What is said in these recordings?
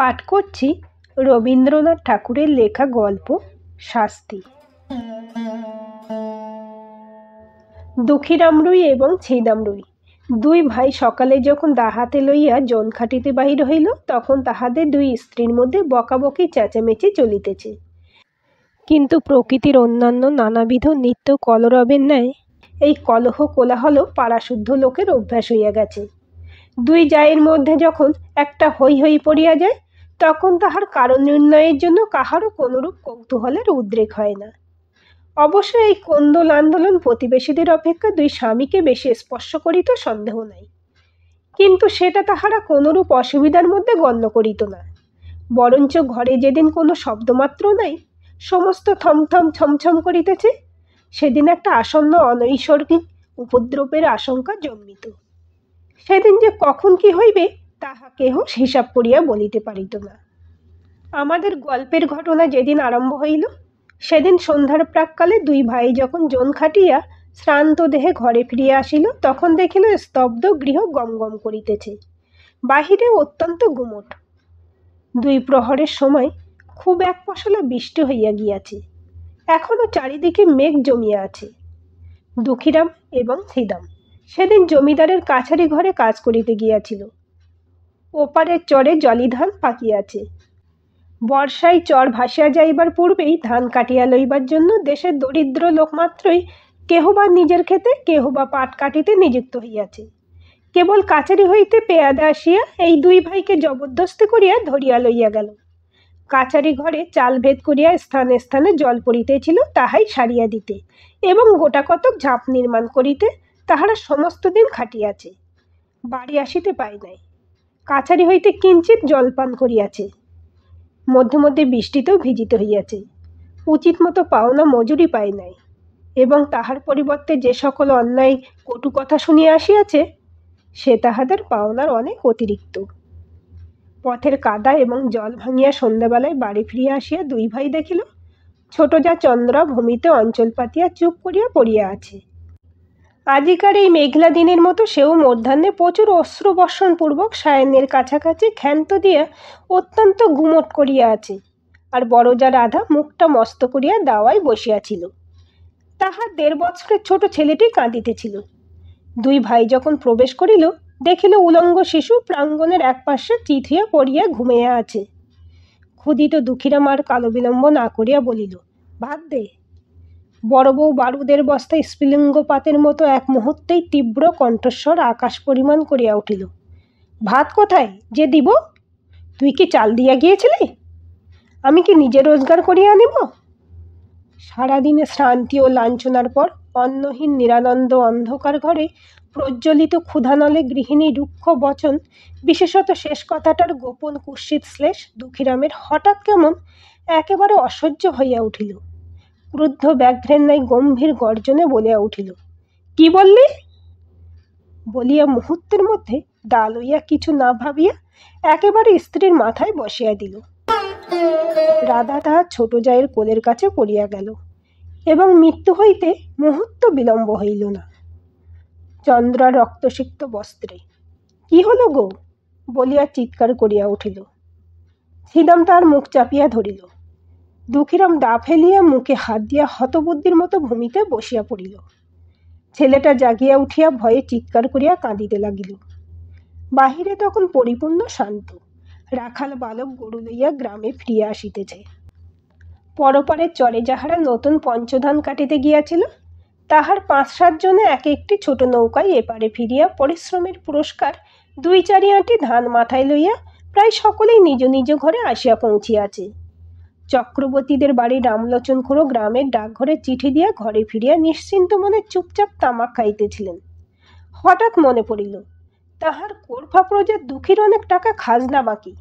পাঠ করছি রবীন্দ্রনাথ ঠাকুরের লেখা গল্প শাস্তি। দুঃখীরাম রুই এবং ছিদাম রুই দুই ভাই সকালে যখন দাহাতে লইয়া জন খাটিতে বাহির হইল, তখন তাহাদের দুই স্ত্রীর মধ্যে বকাবকি চেঁচামেচি চলিতেছে। কিন্তু প্রকৃতির অন্যান্য নানাবিধ নিত্য কলরবের ন্যায় এই কলহ কোলাহল পাড়াশুদ্ধ লোকের অভ্যাস হইয়া গেছে। দুই জায়ের মধ্যে যখন একটা হৈ হৈ পড়িয়া যায়, তখন তাহার কারণ নির্ণয়ের জন্য কাহারও কোনরূপ কৌতূহলের উদ্রেক হয় না। অবশ্য এই কোন্দল আন্দোলন প্রতিবেশীদের অপেক্ষা দুই স্বামীকে বেশি স্পর্শ করিত সন্দেহ নাই, কিন্তু সেটা তাহারা কোনরূপ অসুবিধার মধ্যে গণ্য করিত না। বরঞ্চ ঘরে যেদিন কোনো শব্দমাত্র নাই, সমস্ত থমথম ছমছম করিতেছে, সেদিন একটা আসন্ন অনৈসর্গিক উপদ্রবের আশঙ্কা জন্মিত। সেদিন যে কখন কি হইবে তাহা কেহ হিসাব করিয়া বলিতে পারিত না। আমাদের গল্পের ঘটনা যেদিন আরম্ভ হইল, সেদিন সন্ধ্যার প্রাককালে দুই ভাই যখন জন খাটিয়া শ্রান্ত দেহে ঘরে ফিরিয়া আসিল, তখন দেখিল স্তব্ধ গৃহ গম গম করিতেছে। বাহিরে অত্যন্ত গুমট। দুই প্রহরের সময় খুব এক পশলা বৃষ্টি হইয়া গিয়াছে। এখনো চারিদিকে মেঘ জমিয়া আছে। দুঃখীরাম এবং ছিদাম সেদিন জমিদারের কাছারি ঘরে কাজ করিতে গিয়াছিল। ওপারের চরে জলি ধান পাকিয়াছে। বর্ষায় চর ভাসিয়া যাইবার পূর্বেই ধান কাটিয়া লইবার জন্য দেশের দরিদ্র লোকমাত্রই কেহ বা নিজের ক্ষেতে, কেহ বা পাট কাটিতে নিযুক্ত হইয়াছে। কেবল কাছারি হইতে পেয়াদা আসিয়া এই দুই ভাইকে জবরদস্তি করিয়া ধরিয়া লইয়া গেল। কাছারি ঘরে চাল ভেদ করিয়া স্থানে স্থানে জল পড়িতেছিল, তাহাই সারিয়া দিতে এবং গোটা কতক ঝাঁপ নির্মাণ করিতে তাহারা সমস্ত দিন খাটিয়াছে। বাড়ি আসিতে পায় নাই। কাছারি হইতে কিঞ্চিত জলপান করিয়াছে। মধ্যে মধ্যে বৃষ্টিতেও ভিজিতে হইয়াছে। উচিত মতো পাওনা মজুরি পায় নাই, এবং তাহার পরিবর্তে যে সকল অন্যায় কটু কথা শুনিয়া আসিয়াছে, সে তাহাদের পাওনার অনেক অতিরিক্ত। পথের কাদা এবং জল ভাঙিয়া সন্ধ্যাবেলায় বাড়ি ফিরিয়া আসিয়া দুই ভাই দেখিল ছোট যা চন্দ্রা ভূমিতে অঞ্চল পাতিয়া চুপ করিয়া পড়িয়া আছে। আজিকার এই মেঘলা দিনের মতো সেও মধ্যাহ্নে প্রচুর অশ্রুবর্ষণপূর্বক সায়াহ্নের কাছাকাছি ক্ষান্ত দিয়া অত্যন্ত গুমট করিয়া আছে, আর বড় যা রাধা মুখটা মস্ত করিয়া দাওয়ায় বসিয়াছিল। তাহার 1.5 বছরের ছোট ছেলেটি কাঁদিতেছিল। দুই ভাই যখন প্রবেশ করিল, দেখিল উলঙ্গ শিশু প্রাঙ্গণের এক পাশে চিত হইয়া পড়িয়া ঘুমাইয়া আছে। ক্ষুধিত দুঃখীরাম আর কালো বিলম্ব না করিয়া বলিল, ভাত দে। বড় বউ বারুদের বস্তায় স্ফুলিঙ্গপাতের মতো এক মুহূর্তেই তীব্র কণ্ঠস্বর আকাশ পরিমাণ করিয়া উঠিল, ভাত কোথায় যে দিব? তুই কি চাল দিয়া গিয়েছিলি? আমি কি নিজে রোজগার করিয়া আনিব? সারাদিনে শ্রান্তি ও লাঞ্ছনার পর অন্নহীন নিরানন্দ অন্ধকার ঘরে প্রজ্বলিত ক্ষুধানলে গৃহিণী রুক্ষ বচন, বিশেষত শেষ কথাটার গোপন কুৎসিত শ্লেষ দুঃখীরামের হঠাৎ কেমন একেবারে অসহ্য হইয়া উঠিল। ক্রুদ্ধ ব্যাঘ্রের ন্যায় গম্ভীর গর্জনে বলিয়া উঠিল, কি বললি? বলিয়া মুহূর্তের মধ্যে দা লইয়া কিছু না ভাবিয়া একেবারে স্ত্রীর মাথায় বসিয়া দিল। রাধা তাহার ছোট জায়ের কোলের কাছে পড়িয়া গেল, এবং মৃত্যু হইতে মুহূর্ত বিলম্ব হইল না। চন্দ্রা রক্তসিক্ত বস্ত্রে, কি হলো গো বলিয়া চিৎকার করিয়া উঠিল। ছিদাম তার মুখ চাপিয়া ধরিল। দুঃখীরাম দা ফেলিয়া মুখে হাত দিয়া হতবুদ্ধির মতো ভূমিতে বসিয়া পড়িল। ছেলেটা জাগিয়া উঠিয়া ভয়ে চিৎকার করিয়া কাঁদিতে লাগিল। বাহিরে তখন পরিপূর্ণ শান্ত। রাখাল বালক গরু লইয়া গ্রামে ফিরিয়া আসিতেছে। পরপারের চরে যাহারা নতুন পঞ্চধান কাটিতে গিয়াছিল, তাহার 5-7 জনে এক একটি ছোট নৌকায় এপারে ফিরিয়া পরিশ্রমের পুরস্কার 2-4 আঁটি ধান মাথায় লইয়া প্রায় সকলেই নিজ নিজ ঘরে আসিয়া পৌঁছিয়াছে। চক্রবর্তীদের বাড়ি রামলোচন খুড়ো গ্রামের ডাকঘরে চিঠি দিয়া ঘরে ফিরিয়া নিশ্চিন্ত মনে চুপচাপ তামাক খাইতেছিলেন। হঠাৎ মনে পড়িল, তাহার কোরফা প্রজার দুঃখীর অনেক টাকা খাজনা বাকি,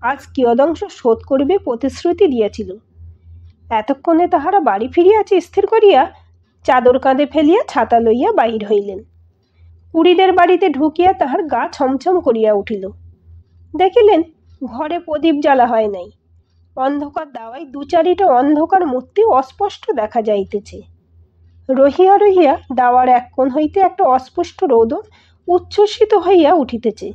আজ কিয়দংশ শোধ করিবে প্রতিশ্রুতি দিয়াছিল। এতক্ষণে তাহারা বাড়ি ফিরিয়াছে স্থির করিয়া চাদর কাঁধে ফেলিয়া ছাতা লইয়া বাহির হইলেন। কুড়িদের বাড়িতে ঢুকিয়া তাহার গা ছমছম করিয়া উঠিল। দেখিলেন ঘরে প্রদীপ জ্বালা হয় নাই। অন্ধকার দাওয়ায় 2-4টা অন্ধকার মূর্তি অস্পষ্ট দেখা যাইতেছে। রহিয়া রহিয়া দাওয়ার এক কোণ হইতে একটা অস্পষ্ট রোদন উচ্ছ্বসিত হইয়া উঠিতেছে,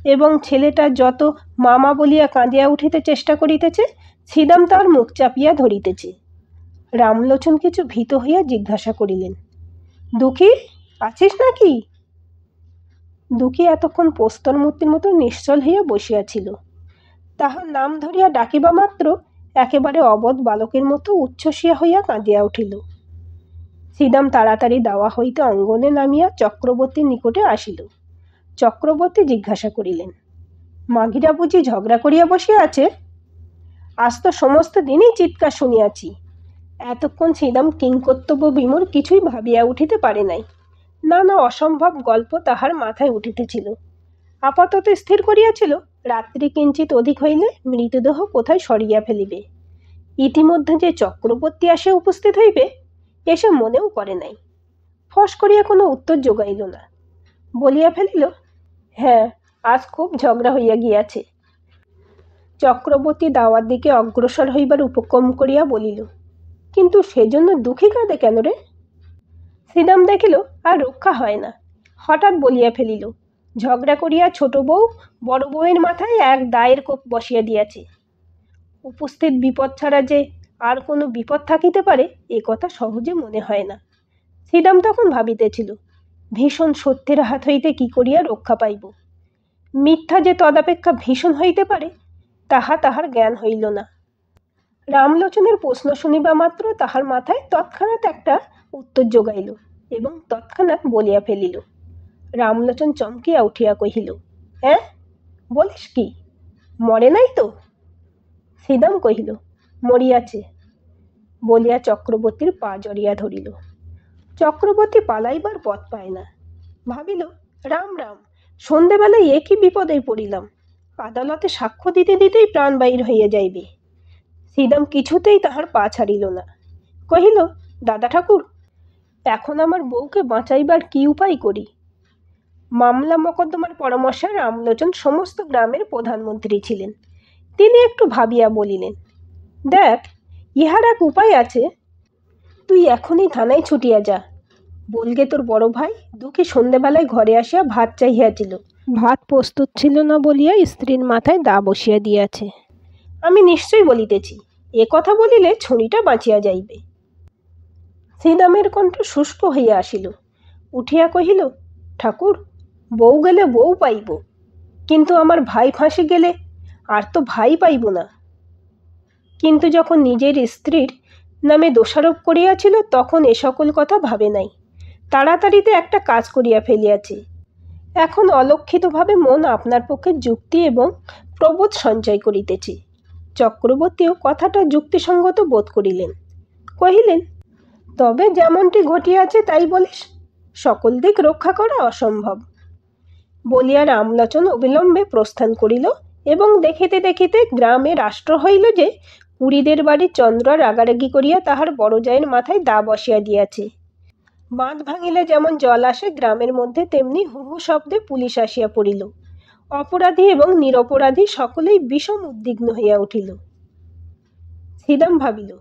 এবং ছেলেটা যত মামা বলিয়া কাঁদিয়া উঠিতে চেষ্টা করিতেছে, ছিদাম তার মুখ চাপিয়া ধরিতেছে। রামলোচন কিছু ভীত হইয়া জিজ্ঞাসা করিলেন, দুঃখী আছিস নাকি? দুঃখী এতক্ষণ প্রস্তর মূর্তির মতো নিশ্চল হইয়া বসিয়াছিল। তাহার নাম ধরিয়া ডাকিবা মাত্র একেবারে অবধ বালকের মতো উচ্ছ্বসিয়া হইয়া কাঁদিয়া উঠিল। ছিদাম তাড়াতাড়ি দাওয়া হইতে অঙ্গনে নামিয়া চক্রবর্তীর নিকটে আসিল। চক্রবর্তী জিজ্ঞাসা করিলেন, মাগিরা বুঝি ঝগড়া করিয়া বসিয়া আছে? আজ তো সমস্ত দিনই চিৎকার শুনিয়াছি। এতক্ষণ ছিদাম কিংকর্তব্য বিমূঢ় কিছুই ভাবিয়া উঠিতে পারে নাই। নানা অসম্ভব গল্প তাহার মাথায় উঠিতেছিল। আপাতত স্থির করিয়াছিল রাত্রি কিঞ্চিত অধিক হইলে মৃতদেহ কোথায় সরিয়া ফেলিবে। ইতিমধ্যে যে চক্রবর্তী আসিয়া উপস্থিত হইবে এসে মনেও করে নাই। ফস করিয়া কোনো উত্তর যোগাইল না। বলিয়া ফেলিল, হ্যাঁ, আজ খুব ঝগড়া হইয়া গিয়াছে। চক্রবর্তী দাওয়ার দিকে অগ্রসর হইবার উপক্রম করিয়া বলিল, কিন্তু সেজন্য দুঃখী কাঁদে কেন রে? ছিদাম দেখিল আর রক্ষা হয় না। হঠাৎ বলিয়া ফেলিল, ঝগড়া করিয়া ছোট বউ বড় বউয়ের মাথায় এক দায়ের কোপ বসিয়া দিয়াছে। উপস্থিত বিপদ ছাড়া যে আর কোনো বিপদ থাকিতে পারে এ কথা সহজে মনে হয় না। ছিদাম তখন ভাবিতেছিল, ভীষণ সত্যের হাত হইতে কি করিয়া রক্ষা পাইব। মিথ্যা যে তদাপেক্ষা ভীষণ হইতে পারে তাহা তাহার জ্ঞান হইল না। রামলোচনের প্রশ্ন শুনিবা মাত্র তাহার মাথায় তৎক্ষণাৎ একটা উত্তর যোগাইল এবং তৎক্ষণাৎ বলিয়া ফেলিল। রামলোচন চমকিয়া উঠিয়া কহিল, হ্যাঁ, বলিস কি? মরে নাই তো? ছিদাম কহিল, মরিয়াছে। বলিয়া চক্রবর্তীর পা জড়িয়া ধরিল। চক্রবর্তী পালাইবার পথ পায় না। ভাবিল, রাম রাম, সন্ধেবেলায় এ কি বিপদে পড়িলাম। আদালতে সাক্ষ্য দিতে দিতেই প্রাণ বাহির হইয়া যাইবে। ছিদাম কিছুতেই তাহার পা ছাড়িল না। কহিল, দাদা ঠাকুর, এখন আমার বউকে বাঁচাইবার কি উপায় করি? মামলা মকদ্দমার পরামর্শে রামলোচন সমস্ত গ্রামের প্রধানমন্ত্রী ছিলেন। তিনি একটু ভাবিয়া বলিলেন, দেখ, ইহার এক উপায় আছে। তুই এখনই থানায় ছুটিয়া যা। বলগে তোর বড় ভাই দুঃখী সন্ধ্যেবেলায় ঘরে আসিয়া ভাত চাহিয়াছিল। ভাত প্রস্তুত ছিল না বলিয়া স্ত্রীর মাথায় দা বসিয়া দিয়াছে। আমি নিশ্চয়ই বলিতেছি, এ কথা বলিলে ছুরিটা বাঁচিয়া যাইবে। ছিদামের কণ্ঠ শুষ্ক হইয়া আসিল। উঠিয়া কহিল, ঠাকুর, বউ গেলে বউ পাইব, কিন্তু আমার ভাই ফাঁসি গেলে আর তো ভাই পাইব না। কিন্তু যখন নিজের স্ত্রীর নামে দোষারোপ করিয়াছিল তখন এ সকল কথা ভাবে নাই। তাড়াতাড়িতে একটা কাজ করিয়া ফেলিয়াছে। এখন অলক্ষিতভাবে মন আপনার পক্ষে যুক্তি এবং প্রবোধ সঞ্চয় করিতেছে। চক্রবর্তীও কথাটা যুক্তিসঙ্গত বোধ করিলেন। কহিলেন, তবে যেমনটি ঘটিয়াছে তাই বলিস, সকল দিক রক্ষা করা অসম্ভব। বলিয়া রামলোচন অবিলম্বে প্রস্থান করিল এবং দেখিতে দেখিতে গ্রামে রাষ্ট্র হইল যে পুরীদের বাড়ির চন্দ্র রাগারাগি করিয়া তাহার বড় জায়ের মাথায় দা বসিয়া দিয়াছে। বাঁধ ভাঙিলে যেমন জল আসে গ্রামের মধ্যে, তেমনি হুহু শব্দে পুলিশ আসিয়া পড়িল। অপরাধী এবং নিরপরাধী সকলেই বিষম উদ্বিগ্ন হইয়া উঠিল। ছিদাম ভাবিল,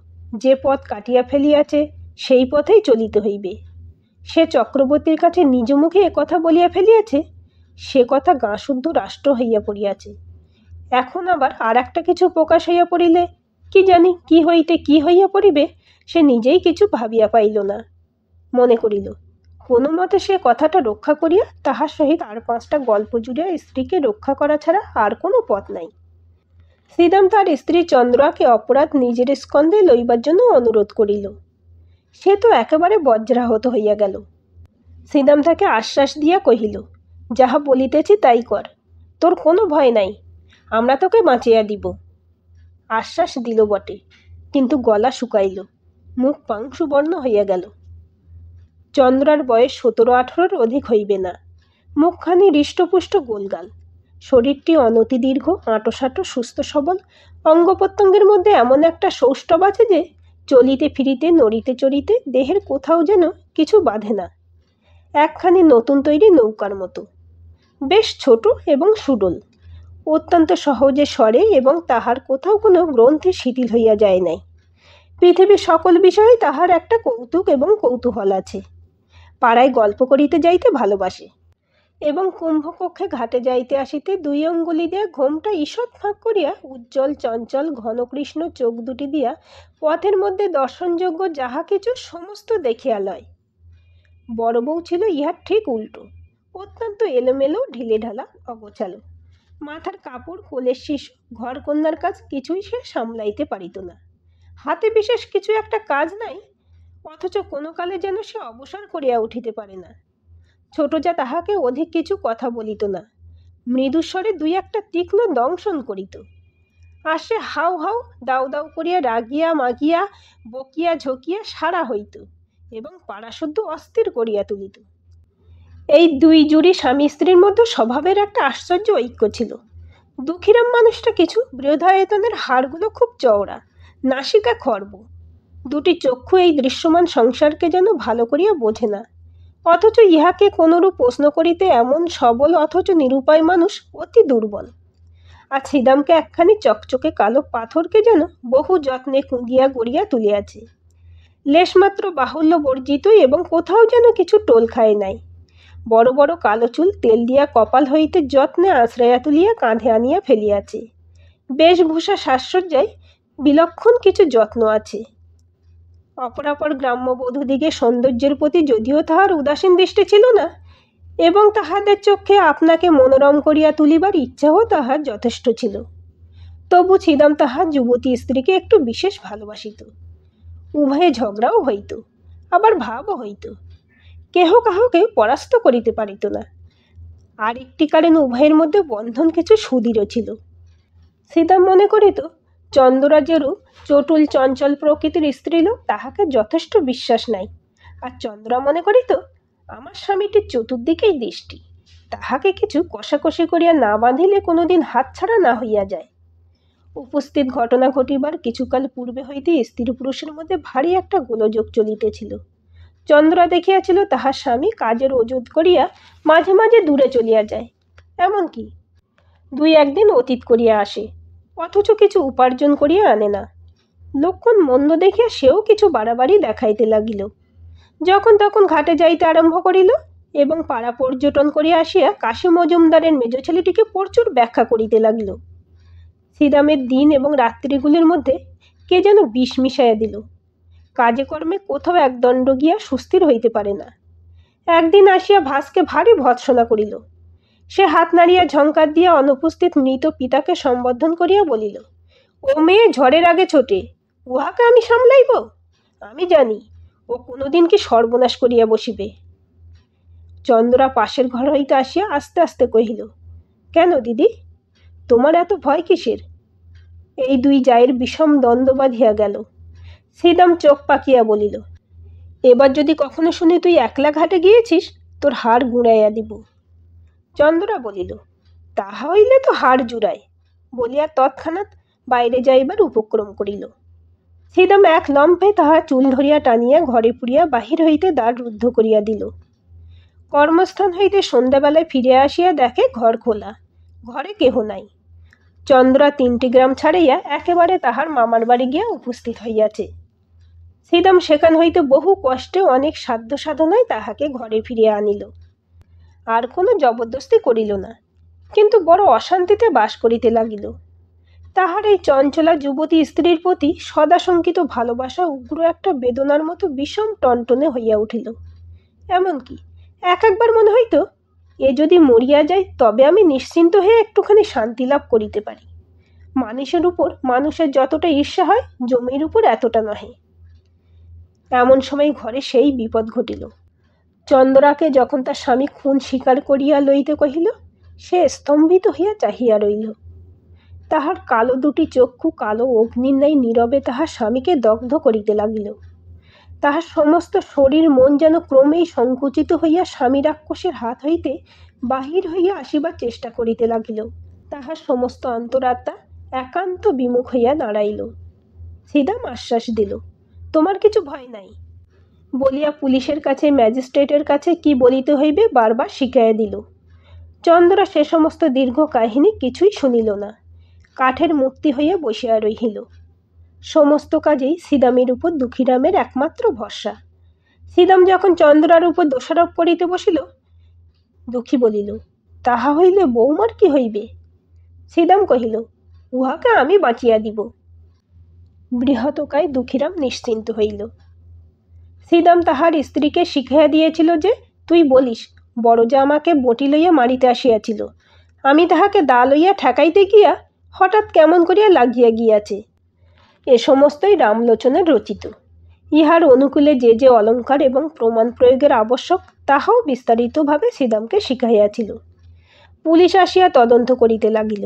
যে পথ কাটিয়া ফেলিয়াছে সেই পথেই চলিতে হইবে। সে চক্রবর্তীর কাছে নিজ মুখে একথা বলিয়া ফেলিয়াছে, সে কথা গাঁশুদ্ধ রাষ্ট্র হইয়া পড়িয়াছে। এখন আবার আর একটা কিছু প্রকাশ হইয়া পড়িলে কি জানি কি হইতে কি হইয়া পড়িবে সে নিজেই কিছু ভাবিয়া পাইল না। মনে করিল, কোনো মতে সে কথাটা রক্ষা করিয়া তাহার সহিত আর 5টা গল্প জুড়িয়া স্ত্রীকে রক্ষা করা ছাড়া আর কোনো পথ নাই। ছিদাম তার স্ত্রী চন্দ্রাকে অপরাধ নিজের স্কন্ধে লইবার জন্য অনুরোধ করিল। সে তো একেবারে বজ্রাহত হইয়া গেল। ছিদাম তাকে আশ্বাস দিয়া কহিল, যাহা বলিতেছি তাই কর, তোর কোনো ভয় নাই, আমরা তোকে বাঁচিয়া দিব। আশ্বাস দিল বটে, কিন্তু গলা শুকাইল, মুখ পাংশুবর্ণ হইয়া গেল। চন্দ্রার বয়স 17-18-র অধিক হইবে না। মুখখানি হৃষ্টপুষ্ট গোলগাল, শরীরটি অনতি দীর্ঘ, আঁটোসাঁটো, সুস্থ সবল। অঙ্গ প্রত্যঙ্গের মধ্যে এমন একটা সৌষ্ঠব আছে যে চলিতে ফিরিতে নড়িতে চড়িতে দেহের কোথাও যেন কিছু বাঁধে না। একখানি নতুন তৈরি নৌকার মতো। বেশ ছোট এবং সুডল, অত্যন্ত সহজে সরে এবং তাহার কোথাও কোনো গ্রন্থি শিথিল হইয়া যায় নাই। পৃথিবীর সকল বিষয়ে তাহার একটা কৌতুক এবং কৌতূহল আছে। পাড়ায় গল্প করিতে যাইতে ভালোবাসে। এবং কুম্ভকক্ষে ঘাটে যাইতে আসিতে দুই অঙ্গুলি দিয়া ঘোমটা ঈষৎ ফাঁক করিয়া উজ্জ্বল চঞ্চল ঘনকৃষ্ণ চোখ দুটি দিয়া পথের মধ্যে দর্শনযোগ্য যাহা কিছু সমস্ত দেখিয়া লয়। বড় বউ ছিল ইহার ঠিক উল্টো, অত্যন্ত এলোমেলো, ঢিলে ঢালা, অগোছালো। মাথার কাপড়, কোলের শিশু, ঘর কন্যার কাজ কিছুই সে সামলাইতে পারিত না। হাতে বিশেষ কিছু একটা কাজ নাই, অথচ কোনো কালে যেন সে অবসর করিয়া উঠিতে পারে না। ছোট যা তাহাকে অধিক কিছু কথা বলিত না, মৃদুস্বরে দুই একটা তীক্ষ্ণ দংশন করিত। আর সে হাউ হাউ দাউ দাউ করিয়া রাগিয়া মাগিয়া বকিয়া ঝকিয়া সারা হইত এবং পাড়াশুদ্ধ অস্থির করিয়া তুলিত। এই দুই জুড়ি স্বামী স্ত্রীর মধ্যে স্বভাবের একটা আশ্চর্য ঐক্য ছিল। দুঃখীরাম মানুষটা কিছু বৃহদায়তনের, হাড়গুলো খুব চওড়া, নাসিকা খর্ব, দুটি চক্ষু এই দৃশ্যমান সংসারকে যেন ভালো করিয়া বোঝে না। অথচ ইহাকে কোনরূপ প্রশ্ন করিতে এমন সবল অথচ নিরুপায় মানুষ অতি দুর্বল। আর শ্রীদামকে একখানি চকচকে কালো পাথরকে যেন বহু যত্নে কুঁদিয়া গড়িয়া তুলিয়াছে। লেশমাত্র বাহুল্য বর্জিত এবং কোথাও যেন কিছু টোল খায় নাই। বড় বড় কালো চুল তেল দিয়া কপাল হইতে যত্নে আশ্রয়া তুলিয়া কাঁধে আনিয়া ফেলিয়াছে। বেশভূষা সাজসজ্জায় বিলক্ষণ কিছু যত্ন আছে। অপরাপর গ্রাম্য বধূদিগের সৌন্দর্যের প্রতি যদিও তাহার উদাসীন দৃষ্টি ছিল না, এবং তাহাদের চক্ষে আপনাকে মনোরম করিয়া তুলিবার ইচ্ছাও তাহার যথেষ্ট ছিল, তবু ছিদাম তাহার যুবতী স্ত্রীকে একটু বিশেষ ভালোবাসিত। উভয়ে ঝগড়াও হইত, আবার ভাবও হইত। কেহ কাহকে পরাস্ত করিতে পারিত না। আর একটি কারণ উভয়ের মধ্যে বন্ধন কিছু সুদৃঢ় ছিল। ছিদাম মনে করিত চন্দ্রা যেরূপ চটুল চঞ্চল প্রকৃতির স্ত্রীলোক, তাহাকে যথেষ্ট বিশ্বাস নাই। আর চন্দ্রা মনে করিত আমার স্বামীটির চতুর্দিকেই দৃষ্টি, তাহাকে কিছু কষাকষি করিয়া না বাঁধিলে কোনোদিন হাতছাড়া না হইয়া যায়। উপস্থিত ঘটনা ঘটিবার কিছুকাল পূর্বে হইতে স্ত্রী পুরুষের মধ্যে ভারী একটা গোলযোগ চলিতেছিল। চন্দ্রা দেখিয়াছিল তাহার স্বামী কাজের ওজুদ করিয়া মাঝে মাঝে দূরে চলিয়া যায়, এমনকি দুই একদিন অতীত করিয়া আসে, অথচ কিছু উপার্জন করিয়া আনে না। লক্ষণ মন্দ দেখিয়া সেও কিছু বাড়াবাড়ি দেখাইতে লাগিল। যখন তখন ঘাটে যাইতে আরম্ভ করিল এবং পাড়া পর্যটন করিয়া আসিয়া কাশী মজুমদারের মেজ ছেলেটিকে প্রচুর ব্যাখ্যা করিতে লাগিল। শ্রীরামের দিন এবং রাত্রিগুলির মধ্যে কে যেন বিষ মিশাইয়া দিল। কাজে কর্মে কোথাও একদণ্ড গিয়া সুস্থির হইতে পারে না। একদিন আসিয়া ভাসকে ভারী ভৎসনা করিল। সে হাত নাড়িয়া ঝঙ্কার দিয়া অনুপস্থিত মৃত পিতাকে সম্বোধন করিয়া বলিল, ও মেয়ে ঝড়ের আগে ছোটে, উহাকে আমি সামলাইব? আমি জানি ও কোনোদিন কি সর্বনাশ করিয়া বসিবে। চন্দ্রা পাশের ঘর হইতে আসিয়া আস্তে আস্তে কহিল, কেন দিদি, তোমার এত ভয় কিসের? এই দুই জায়ের বিষম দ্বন্দ্ব বাঁধিয়া গেল। শ্রীদাম চোখ পাকিয়া বলিল, এবার যদি কখনো শুনি তুই একলা ঘাটে গিয়েছিস, তোর হাড় গুঁড়াইয়া দিব। চন্দ্রা বলিল, তাহা হইলে তো হাড় জুড়ায়, বলিয়া তৎক্ষণাৎ বাইরে যাইবার উপক্রম করিল। শ্রীদাম এক লম্ফে তাহার চুল ধরিয়া টানিয়া ঘরে পুরিয়া বাহির হইতে দ্বার রুদ্ধ করিয়া দিল। কর্মস্থান হইতে সন্ধ্যাবেলায় ফিরে আসিয়া দেখে ঘর খোলা, ঘরে কেহ নাই। চন্দ্রা 3টি গ্রাম ছাড়িয়া একেবারে তাহার মামার বাড়ি গিয়া উপস্থিত হইয়াছে। শ্রীদাম সেখান হইতে বহু কষ্টে অনেক সাধ্য সাধনায় তাহাকে ঘরে ফিরিয়া আনিল। আর কোনো জবরদস্তি করিল না, কিন্তু বড় অশান্তিতে বাস করিতে লাগিল। তাহার এই চঞ্চলা যুবতী স্ত্রীর প্রতি সদাশঙ্কিত ভালোবাসা উগ্র একটা বেদনার মতো বিষম টনটনে হইয়া উঠিল। এমনকি একবার মনে হইত, এ যদি মরিয়া যায় তবে আমি নিশ্চিন্ত হয়ে একটুখানি শান্তি লাভ করিতে পারি। মানুষের উপর মানুষের যতটা ঈর্ষা হয়, জমির উপর এতটা নহে। এমন সময় ঘরে সেই বিপদ ঘটিল। চন্দ্রাকে যখন তার স্বামী খুন স্বীকার করিয়া লইতে কহিল, সে স্তম্ভিত হইয়া চাহিয়া রইল। তাহার কালো দুটি চক্ষু কালো অগ্নির ন্যায় নীরবে তাহার স্বামীকে দগ্ধ করিতে লাগিল। তাহার সমস্ত শরীর মন যেন ক্রমেই সংকুচিত হইয়া স্বামী রাক্ষসের হাত হইতে বাহির হইয়া আসিবার চেষ্টা করিতে লাগিল। তাহার সমস্ত অন্তরাত্মা একান্ত বিমুখ হইয়া দাঁড়াইল। শ্রীদাম আশ্বাস দিল, তোমার কিছু ভয় নাই বলিয়া পুলিশের কাছে, ম্যাজিস্ট্রেটের কাছে কি বলিতে হইবে বারবার শিখাইয়া দিল। চন্দ্রা সে সমস্ত দীর্ঘ কাহিনী কিছুই শুনিল না, কাঠের মূর্তি হইয়া বসিয়া রহিল। সমস্ত কাজেই শ্রীদামের উপর দুঃখীরামের একমাত্র ভরসা। শ্রীদাম যখন চন্দ্রার উপর দোষারোপ করিতে বসিল, দুঃখী বলিল, তাহা হইলে বৌমার কি হইবে? শ্রীদাম কহিল, উহাকে আমি বাঁচিয়া দিব। বৃহৎকায় দুঃখীরাম নিশ্চিন্ত হইল। শ্রীদাম তাহার স্ত্রীকে শিখাইয়া দিয়েছিল যে, তুই বলিস বড় যা আমাকে বটি লইয়া মারিতে আসিয়াছিল, আমি তাহাকে দা লইয়া ঠেকাইতে গিয়া হঠাৎ কেমন করিয়া লাগিয়া গিয়াছে। এ সমস্তই রামলোচনের রচিত। ইহার অনুকূলে যে যে অলঙ্কার এবং প্রমাণ প্রয়োগের আবশ্যক তাহাও বিস্তারিতভাবে শ্রীদামকে শিখাইয়াছিল। পুলিশ আসিয়া তদন্ত করিতে লাগিল।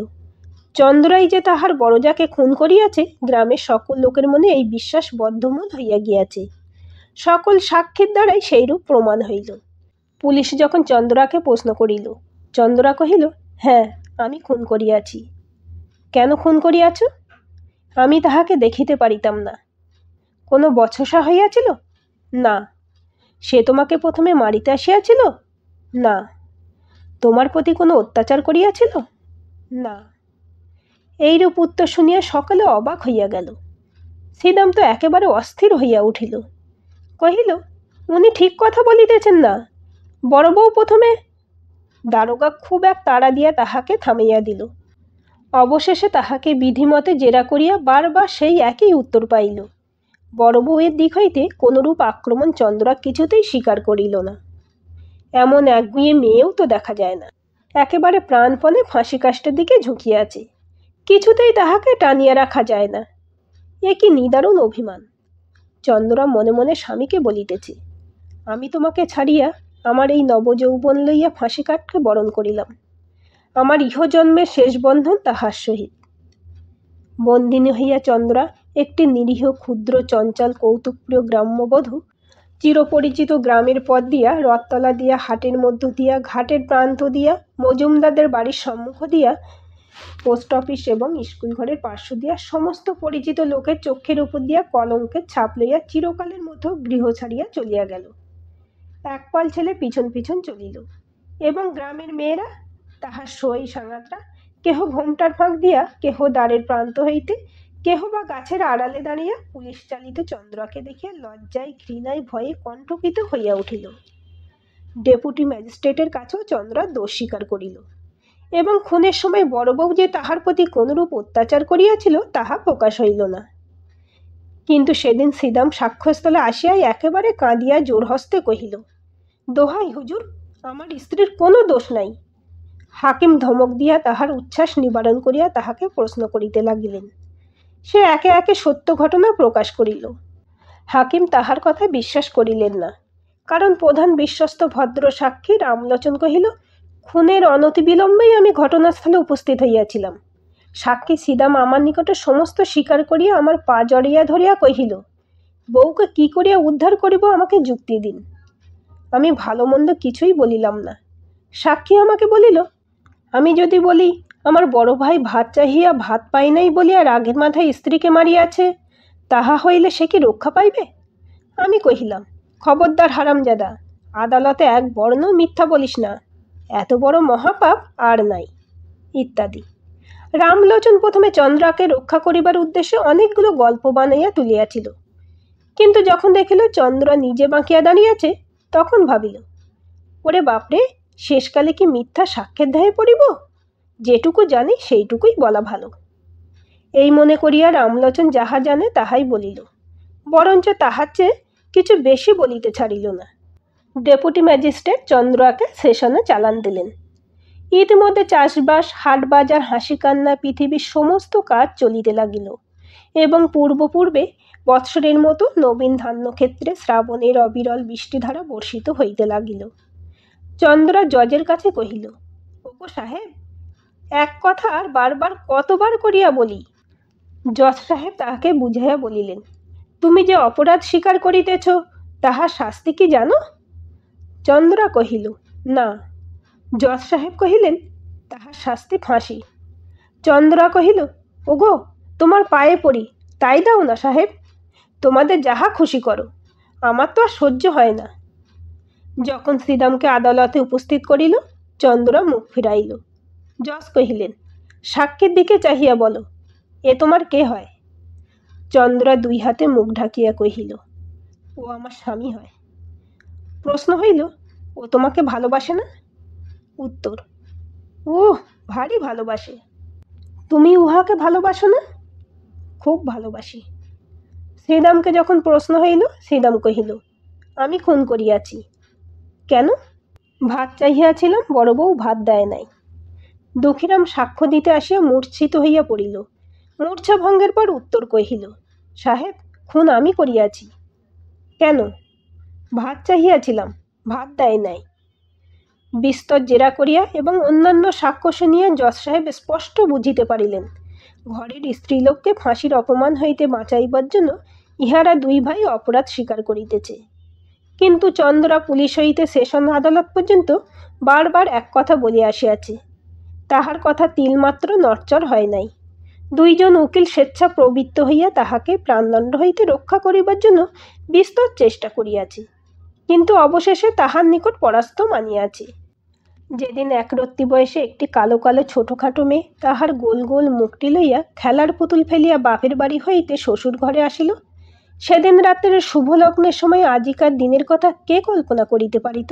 চন্দ্রাই যে তাহার বড়জাকে খুন করিয়াছে, গ্রামের সকল লোকের মনে এই বিশ্বাস বদ্ধমূল হইয়া গিয়াছে। সকল সাক্ষীর দ্বারাই সেইরূপ প্রমাণ হইল। পুলিশ যখন চন্দ্রাকে প্রশ্ন করিল, চন্দ্রা কহিল, হ্যাঁ, আমি খুন করিয়াছি। কেন খুন করিয়াছ? আমি তাহাকে দেখিতে পারিতাম না। কোনো বচসা হইয়াছিল? না। সে তোমাকে প্রথমে মারিতে আসিয়াছিল? না। তোমার প্রতি কোনো অত্যাচার করিয়াছিল? না। এইরূপ উত্তর শুনিয়া সকলে অবাক হইয়া গেল। শ্রীদাম তো একেবারে অস্থির হইয়া উঠিল। কহিল, উনি ঠিক কথা বলিতেছেন না। বড় বউ প্রথমে। দারোগা খুব এক তাড়া দিয়া তাহাকে থামাইয়া দিল। অবশেষে তাহাকে বিধিমতে জেরা করিয়া বারবার সেই একই উত্তর পাইল। বড় বউয়ের দিক হইতে কোনরূপ আক্রমণ চন্দ্রা কিছুতেই স্বীকার করিল না। এমন একগুঁয়ে মেয়েও তো দেখা যায় না। একেবারে প্রাণপণে ফাঁসি কাষ্টের দিকে ঝুঁকিয়াছে, কিছুতেই তাহাকে টানিয়া রাখা যায় না। এ কি নিদারুণ অভিমান! চন্দ্রা মনে মনে স্বামীকে বলিতেছে, আমি তোমাকে ছাড়িয়া আমার এই নবযৌবন লইয়া ফাঁসি কাঠকে বরণ করিলাম। আমার ইহজন্মের শেষ বন্ধন তাহার সহিত। বন্দিনী হইয়া চন্দ্রা একটি নিরীহ ক্ষুদ্র চঞ্চল কৌতুকপ্রিয় গ্রাম্যবধূ চিরপরিচিত গ্রামের পথ দিয়া, রথতলা দিয়া, হাটের মধ্য দিয়া, ঘাটের প্রান্ত দিয়া, মজুমদারদের বাড়ির সম্মুখ দিয়া, পোস্ট অফিস এবং স্কুল ঘরের পার্শ্ব দিয়া, সমস্ত পরিচিত লোকের চক্ষের উপর দিয়া কলঙ্কের ছাপ লইয়া চিরকালের মতো গৃহ ছাড়িয়া চলিয়া গেল। একপাল ছেলে পিছন পিছন চলিল, এবং গ্রামের মেয়েরা, তাহার সই সাঙাতরা, কেহ ঘোমটার ফাঁক দিয়া, কেহ দ্বারের প্রান্ত হইতে, কেহ বা গাছের আড়ালে দাঁড়িয়া পুলিশ চালিত চন্দ্রাকে দেখিয়া লজ্জায়, ঘৃণায়, ভয়ে কণ্ঠকিত হইয়া উঠিল। ডেপুটি ম্যাজিস্ট্রেটের কাছেও চন্দ্রা দোষ স্বীকার করিল, এবং খুনের সময় বড় বউ যে তাহার প্রতি কোনরূপ অত্যাচার করিয়াছিল তাহা প্রকাশ হইল না। কিন্তু সেদিন শ্রীদাম সাক্ষ্যস্থলে আসিয়া একেবারে কাঁদিয়া জোরহস্তে কহিল, দোহাই হুজুর, আমার স্ত্রীর কোনো দোষ নাই। হাকিম ধমক দিয়া তাহার উচ্ছ্বাস নিবারণ করিয়া তাহাকে প্রশ্ন করিতে লাগিলেন। সে একে একে সত্য ঘটনা প্রকাশ করিল। হাকিম তাহার কথা বিশ্বাস করিলেন না, কারণ প্রধান বিশ্বস্ত ভদ্র সাক্ষী রামলোচন কহিল, খুনের অনতিবিলম্বেই আমি ঘটনাস্থলে উপস্থিত হইয়াছিলাম। সাক্ষী শ্রীদাম আমার নিকটে সমস্ত স্বীকার করিয়া আমার পা জড়িয়া ধরিয়া কহিল, বউকে কি করিয়া উদ্ধার করিব আমাকে যুক্তি দিন। আমি ভালো মন্দ কিছুই বলিলাম না। সাক্ষী আমাকে বলিল, আমি যদি বলি আমার বড় ভাই ভাত চাহিয়া ভাত পাই নাই বলিয়া রাগের মাথায় স্ত্রীকে মারিয়াছে, তাহা হইলে সে কি রক্ষা পাইবে? আমি কহিলাম, খবরদার হারামজাদা, আদালতে এক বর্ণ মিথ্যা বলিস না, এত বড় মহাপাপ আর নাই, ইত্যাদি। রামলোচন প্রথমে চন্দ্রাকে রক্ষা করিবার উদ্দেশ্যে অনেকগুলো গল্প বানাইয়া তুলিয়াছিল, কিন্তু যখন দেখিল চন্দ্রা নিজে বাঁকিয়া দাঁড়িয়েছে, তখন ভাবিল, ওরে বাপরে, শেষকালে কি মিথ্যা সাক্ষ্যের দায়ে পড়িব? যেটুকু জানি সেইটুকুই বলা ভালো। এই মনে করিয়া রামলোচন যাহা জানে তাহাই বলিল, বরঞ্চ তাহার চেয়ে কিছু বেশি বলিতে ছাড়িল না। ডেপুটি ম্যাজিস্ট্রেট চন্দ্রাকে সেশনে চালান দিলেন। ইতিমধ্যে চাষবাস, হাট বাজার, হাসি কান্না, পৃথিবীর সমস্ত কাজ চলিতে লাগিল, এবং পূর্বে বৎসরের মতো নবীন ধান্যক্ষেত্রে শ্রাবণের অবিরল বৃষ্টিধারা বর্ষিত হইতে লাগিল। চন্দ্রা জজের কাছে কহিল, ওগো সাহেব, এক কথা আর বারবার কতবার করিয়া বলি? জজ সাহেব তাহাকে বুঝাইয়া বলিলেন, তুমি যে অপরাধ স্বীকার করিতেছ তাহার শাস্তি কি জানো? চন্দ্রা কহিল, না। জজ সাহেব কহিলেন, তাহার শাস্তি ফাঁসি। চন্দ্রা কহিল, ওগো, তোমার পায়ে পড়ি, তাই দাও না সাহেব, তোমাদের যাহা খুশি করো, আমার তো আর সহ্য হয় না। যখন শ্রীদামকে আদালতে উপস্থিত করিল, চন্দ্রা মুখ ফিরাইল। জজ কহিলেন, সাক্ষীর দিকে চাহিয়া বলো, এ তোমার কে হয়? চন্দ্রা দুই হাতে মুখ ঢাকিয়া কহিল, ও আমার স্বামী হয়। প্রশ্ন হইল, ও তোমাকে ভালোবাসে না? উত্তর, ওহ, ভারী ভালোবাসে। তুমি উহাকে ভালোবাসো না? খুব ভালোবাসি। শ্রীদামকে যখন প্রশ্ন হইল, শ্রীদাম কহিল, আমি খুন করিয়াছি। কেন? ভাত চাহিয়াছিলাম, বড় বউ ভাত দেয় নাই। দুঃখীরাম সাক্ষ্য দিতে আসিয়া মূর্ছিত হইয়া পড়িল। মূর্ছা ভঙ্গের পর উত্তর কহিল, সাহেব, খুন আমি করিয়াছি। কেন? ভাত চাহিয়াছিলাম, ভাত দেয় নাই। বিস্তর জেরা করিয়া এবং অন্যান্য সাক্ষ্য শুনিয়া জজ সাহেব স্পষ্ট বুঝিতে পারিলেন, ঘরের স্ত্রীলোককে ফাঁসির অপমান হইতে বাঁচাইবার জন্য ইহারা দুই ভাই অপরাধ স্বীকার করিতেছে। কিন্তু চন্দ্রা পুলিশ হইতে সেশন আদালত পর্যন্ত বারবার এক কথা বলিয়া আসিয়াছে। তাহার কথা তিলমাত্র নড়চড় হয় নাই। দুইজন উকিল স্বেচ্ছা প্রবৃত্ত হইয়া তাহাকে প্রাণদণ্ড হইতে রক্ষা করিবার জন্য বিস্তর চেষ্টা করিয়াছে, কিন্তু অবশেষে তাহার নিকট পরাস্ত মানিয়াছে। যেদিন একরত্তি বয়সে একটি কালো কালো ছোটোখাটো মেয়ে তাহার গোল গোল মুখটি লইয়া খেলার পুতুল ফেলিয়া বাপের বাড়ি হইতে শ্বশুর ঘরে আসিল, সেদিন রাত্রের শুভলগ্নের সময় আজিকার দিনের কথা কে কল্পনা করিতে পারিত?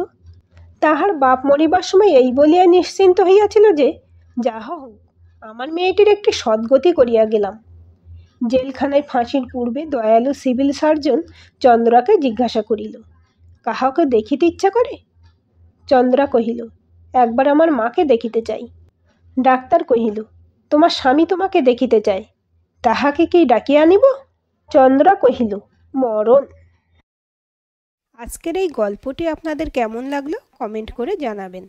তাহার বাপ মরিবার সময় এই বলিয়া নিশ্চিন্ত হইয়াছিল যে, যাহা হোক, আমার মেয়েটির একটি সদ্গতি করিয়া গেলাম। জেলখানায় ফাঁসির পূর্বে দয়ালু সিভিল সার্জন চন্দ্রাকে জিজ্ঞাসা করিল, কাহাকে দেখিতে ইচ্ছা করে? চন্দ্রা কহিল, একবার আমার মাকে দেখিতে চাই। ডাক্তার কহিল, তোমার স্বামী তোমাকে দেখিতে চায়, তাহাকে কি ডাকিয়া আনিব? চন্দ্রা কহিল, মরণ। আজকের এই গল্পটি আপনাদের কেমন লাগলো কমেন্ট করে জানাবেন।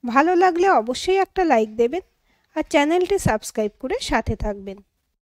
ভালো লাগলে অবশ্যই একটা লাইক দেবেন আর চ্যানেলটি সাবস্ক্রাইব করে সাথে থাকবেন।